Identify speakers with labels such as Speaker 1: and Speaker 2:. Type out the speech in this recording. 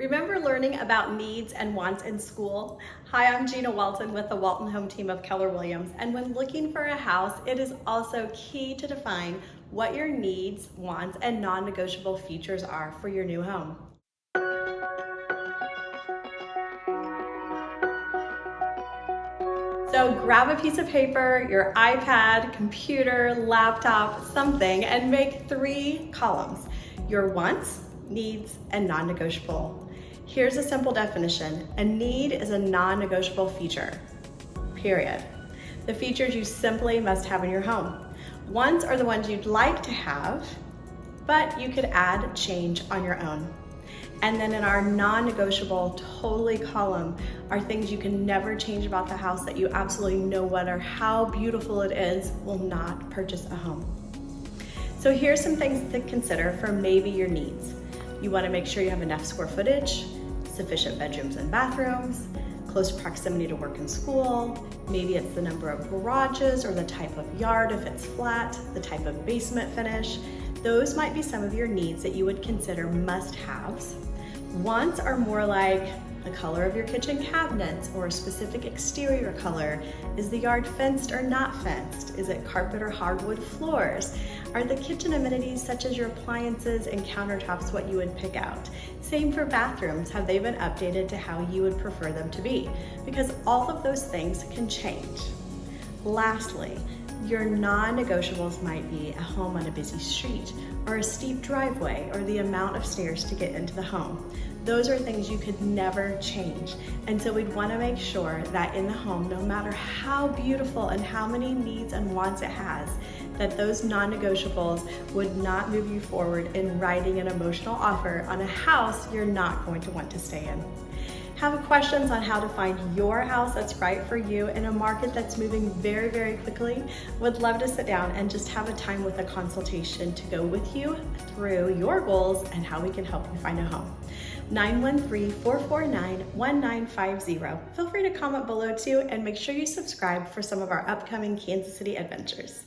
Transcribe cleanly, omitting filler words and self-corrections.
Speaker 1: Remember learning about needs and wants in school? Hi, I'm Gina Walton with the Walton Home Team of Keller Williams, and when looking for a house, it is also key to define what your needs, wants, and non-negotiable features are for your new home. So grab a piece of paper, your iPad, computer, laptop, something, and make 3 columns: your wants, needs, and non-negotiable. Here's a simple definition. A need is a non-negotiable feature, period. The features you simply must have in your home. Wants are the ones you'd like to have, but you could add change on your own. And then in our non-negotiable totally column are things you can never change about the house that you absolutely, no matter how beautiful it is, will not purchase a home. So here's some things to consider for maybe your needs. You want to make sure you have enough square footage, sufficient bedrooms and bathrooms, close proximity to work and school. Maybe it's the number of garages or the type of yard if it's flat, the type of basement finish. Those might be some of your needs that you would consider must-haves. Wants are more like the color of your kitchen cabinets or a specific exterior color. Is the yard fenced or not fenced? Is it carpet or hardwood floors? Are the kitchen amenities such as your appliances and countertops what you would pick out? Same for bathrooms. Have they been updated to how you would prefer them to be? Because all of those things can change. Lastly, your non-negotiables might be a home on a busy street, or a steep driveway, or the amount of stairs to get into the home. Those are things you could never change. And so we'd want to make sure that in the home, no matter how beautiful and how many needs and wants it has, that those non-negotiables would not move you forward in writing an emotional offer on a house you're not going to want to stay in. Have questions on how to find your house that's right for you in a market that's moving very, very quickly? Would love to sit down and just have a time with a consultation to go with you through your goals and how we can help you find a home. 913-449-1950. Feel free to comment below too, and make sure you subscribe for some of our upcoming Kansas City adventures.